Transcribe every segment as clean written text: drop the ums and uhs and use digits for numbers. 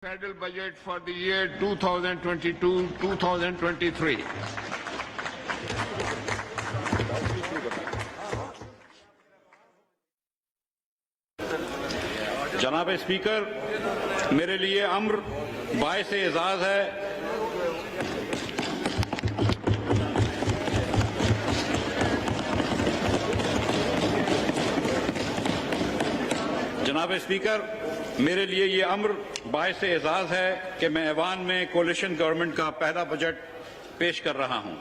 Federal budget for the year 2022-2023. जनाब speaker, मेरे लिए अम्र बायस एजाज है जनाब स्पीकर, मेरे लिए ये अम्र बायस एजाज है कि मैं ऐवान में कोalition गवर्नमेंट का पहला बजट पेश कर रहा हूँ।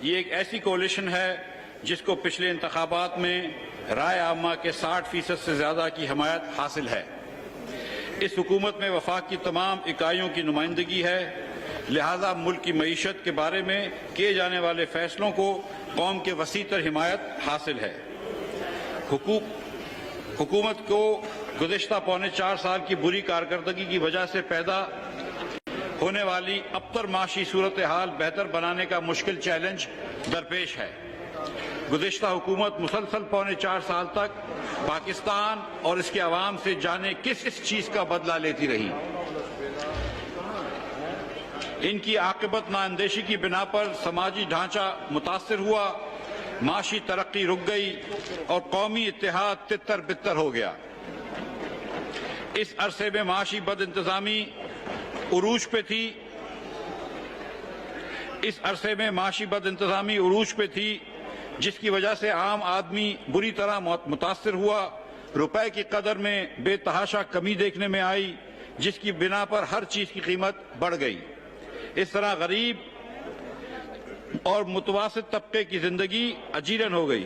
ये एक ऐसी कोalition है जिसको पिछले इंतखाबात में राय आमा के 60% से ज्यादा की हमायत हासिल है। इस हुकूमत में वफाक की तमाम इकाइयों की नुमाइंदगी है, लिहाजा मुल्क की मईशत के बारे में किए जाने वाले फैसलों को कौम के वसीतर हिमायत हासिल है। हुकूमत को गुज़िश्ता पौने 4 साल की बुरी कारकर्दगी की वजह से पैदा होने वाली अबतर माशी सूरत हाल बेहतर बनाने का मुश्किल चैलेंज दरपेश है। गुज़िश्ता हुकूमत मुसलसल पौने 4 साल तक पाकिस्तान और इसके अवाम से जाने किस चीज का बदला लेती रही। इनकी आकिबत नाअंदेशी की बिना पर समाजी ढांचा मुतासिर हुआ, माशी तरक्की रुक गई और कौमी इत्तेहाद तितर बितर हो गया। इस अरसे में माशी बदइंतजामी उरूज पे थी, जिसकी वजह से आम आदमी बुरी तरह मुतासिर हुआ। रुपए की कदर में बेतहाशा कमी देखने में आई, जिसकी बिना पर हर चीज की कीमत बढ़ गई। इस तरह गरीब और मुतवासित तबके की जिंदगी अजीरन हो गई।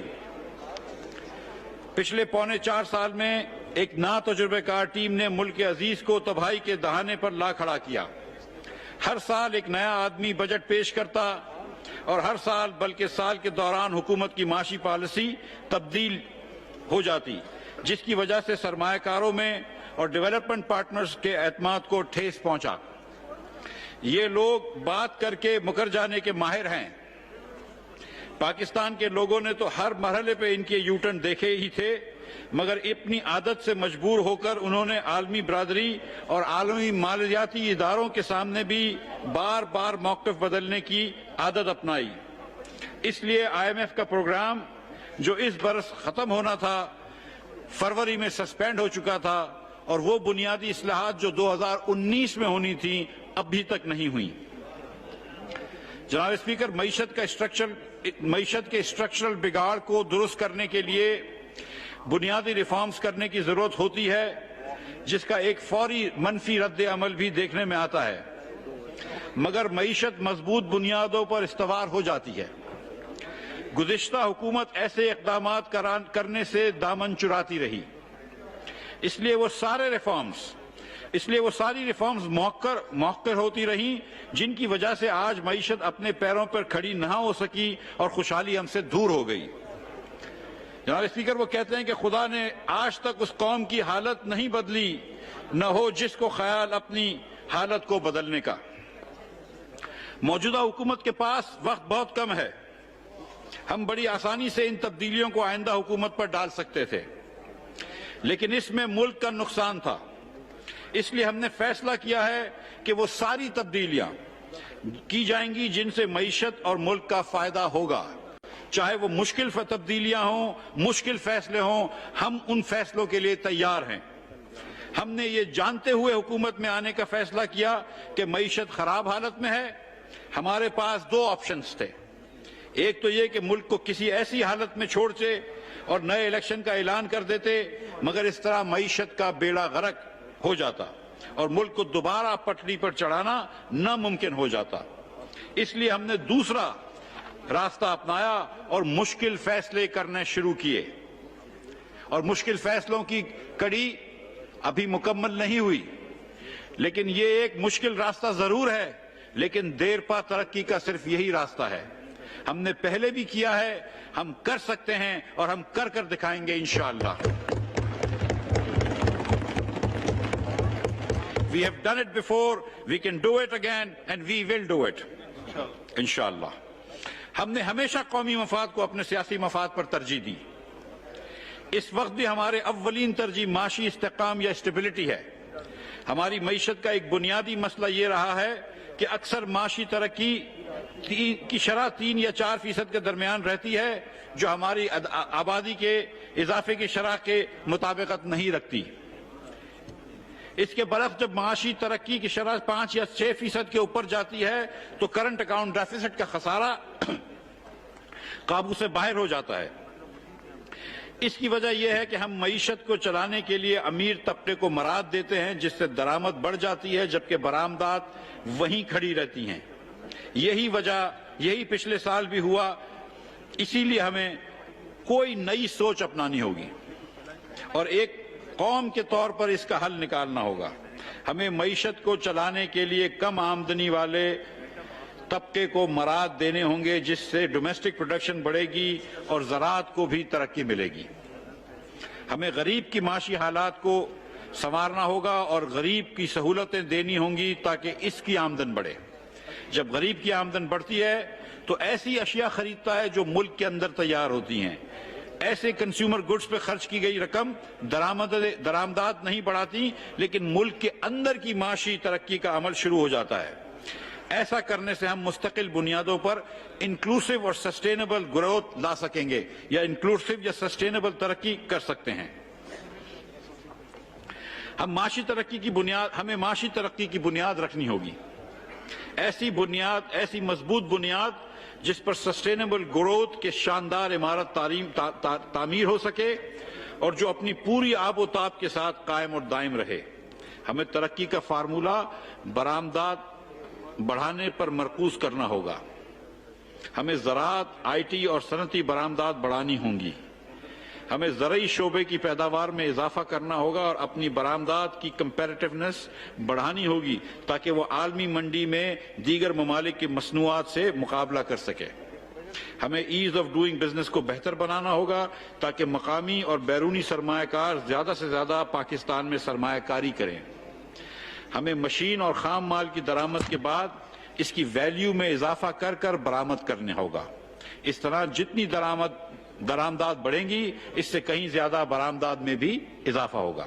पिछले पौने 4 साल में एक नातजुर्बेकार टीम ने मुल्क अजीज को तबाही के दहाने पर ला खड़ा किया। हर साल एक नया आदमी बजट पेश करता और हर साल बल्कि साल के दौरान हुकूमत की माशी पॉलिसी तब्दील हो जाती, जिसकी वजह से सरमायाकारों में और डेवलपमेंट पार्टनर्स के एतमाद को ठेस पहुंचा। ये लोग बात करके मुकर जाने के माहिर हैं। पाकिस्तान के लोगों ने तो हर मरहले पे इनके यूटर्न देखे ही थे, मगर अपनी आदत से मजबूर होकर उन्होंने आलमी बरादरी और आलमी मालियाती इदारों के सामने भी बार बार मौक़िफ़ बदलने की आदत अपनाई। इसलिए IMF का प्रोग्राम जो इस बरस खत्म होना था, फरवरी में सस्पेंड हो चुका था और वो बुनियादी इस्लाहात जो 2019 में होनी थी अभी तक नहीं हुई। जनाब स्पीकर, मईशत के स्ट्रक्चरल बिगाड़ को दुरुस्त करने के लिए बुनियादी रिफॉर्म्स करने की जरूरत होती है, जिसका एक फौरी मनफी रद्द अमल भी देखने में आता है, मगर मईशत मजबूत बुनियादों पर इस्तवार हो जाती है। गुज़िश्ता हुकूमत ऐसे इक़दामात करने से दामन चुराती रही, इसलिए वो सारी रिफॉर्म्स मौक़्क़र होती रहीं, जिनकी वजह से आज मईशत अपने पैरों पर खड़ी न हो सकी और खुशहाली हमसे दूर हो गई। जनाब स्पीकर, वो कहते हैं कि खुदा ने आज तक उस कौम की हालत नहीं बदली, न हो जिसको ख्याल अपनी हालत को बदलने का। मौजूदा हुकूमत के पास वक्त बहुत कम है। हम बड़ी आसानी से इन तब्दीलियों को आइंदा हुकूमत पर डाल सकते थे, लेकिन इसमें मुल्क का नुकसान था। इसलिए हमने फैसला किया है कि वो सारी तब्दीलियां की जाएंगी जिनसे मईशत और मुल्क का फायदा होगा, चाहे वो मुश्किल तब्दीलियां हों, मुश्किल फैसले हों। हम उन फैसलों के लिए तैयार हैं। हमने ये जानते हुए हुकूमत में आने का फैसला किया कि मईशत खराब हालत में है। हमारे पास 2 ऑप्शंस थे। एक तो ये कि मुल्क को किसी ऐसी हालत में छोड़ते और नए इलेक्शन का ऐलान कर देते, मगर इस तरह मईशत का बेड़ा गर्क हो जाता और मुल्क को दोबारा पटरी पर चढ़ाना नामुमकिन हो जाता। इसलिए हमने दूसरा रास्ता अपनाया और मुश्किल फैसले करने शुरू किए। और मुश्किल फैसलों की कड़ी अभी मुकम्मल नहीं हुई, लेकिन ये एक मुश्किल रास्ता जरूर है, लेकिन देर पा तरक्की का सिर्फ यही रास्ता है। हमने पहले भी किया है, हम कर सकते हैं और हम कर कर दिखाएंगे इंशाअल्लाह। We have done it before, we can do it again and we will do it इंशाअल्लाह। हमने हमेशा कौमी मफाद को अपने सियासी मफाद पर तरजीह दी। इस वक्त भी हमारे अव्वलीन तरजीह माशी इस्तेकाम या स्टेबिलिटी है, ہماری معیشت کا ایک بنیادی مسئلہ یہ رہا ہے کہ اکثر معاشی ترقی کی شرح 3 یا 4% کے درمیان رہتی ہے، جو ہماری آبادی کے اضافے کی شرح کے مطابقت نہیں رکھتی۔ اس کے برعکس جب معاشی ترقی کی شرح 5 یا 6% کے اوپر جاتی ہے تو کرنٹ اکاؤنٹ ڈیفیسٹ کا خسارہ قابو سے باہر ہو جاتا ہے۔ اس کی وجہ یہ ہے کہ ہم معیشت کو چلانے کے لیے امیر طبقے کو مراد دیتے ہیں، جس سے درآمد بڑھ جاتی ہے جبکہ برآمدات وہیں کھڑی رہتی ہیں۔ یہی پچھلے سال بھی ہوا، اسی لیے ہمیں کوئی نئی سوچ اپنانی ہوگی اور ایک قوم کے طور پر اس کا حل نکالنا ہوگا۔ ہمیں معیشت کو چلانے کے لیے کم آمدنی والے طبقے کو مراد دینے ہوں گے، جس سے ڈومیسٹک پروڈکشن بڑھے گی اور زراعت کو بھی ترقی ملے گی۔ ہمیں غریب کی معاشی حالات کو سنوارنا ہوگا اور غریب کی سہولتیں دینی ہوں گی تاکہ اس کی آمدن بڑھے۔ جب غریب کی آمدن بڑھتی ہے تو ایسی اشیاء خریدتا ہے جو ملک کے اندر تیار ہوتی ہیں۔ ایسے کنزیومر گڈز پہ خرچ کی گئی رقم درآمدات نہیں بڑھاتی، لیکن ملک کے اندر کی معاشی ترقی کا عمل شروع ہو جاتا ہے۔ ایسا کرنے سے ہم مستقل بنیادوں پر انکلوسیو اور سسٹینیبل گروتھ لا سکیں گے، یا انکلوسیو یا سسٹینیبل ترقی کر سکتے ہیں۔ ہمیں معاشی ترقی کی بنیاد رکھنی ہوگی، ایسی مضبوط بنیاد جس پر سسٹینیبل گروتھ کے شاندار عمارت تعمیر ہو سکے اور جو اپنی پوری آب و تاب کے ساتھ قائم اور دائم رہے۔ ہمیں ترقی کا فارمولہ برآمدات بڑھانے پر مرکوز کرنا ہوگا۔ ہمیں زراعت، آئی ٹی اور صنعتی برآمدات بڑھانی ہوں گی۔ ہمیں زرعی شعبے کی پیداوار میں اضافہ کرنا ہوگا اور اپنی برآمدات کی کمپیریٹیونیس بڑھانی ہوگی تاکہ وہ عالمی منڈی میں دیگر ممالک کی مصنوعات سے مقابلہ کر سکے۔ ہمیں ایز آف ڈوئنگ بزنس کو بہتر بنانا ہوگا تاکہ مقامی اور بیرونی سرمایہ کار زیادہ سے زیادہ پاکستان میں سرمایہ کاری کریں۔ ہمیں مشین اور خام مال کی درآمد کے بعد اس کی ویلیو میں اضافہ کر برآمد کرنا ہوگا۔ اس طرح جتنی درآمدات بڑھیں گی، اس سے کہیں زیادہ برآمدات میں بھی اضافہ ہوگا۔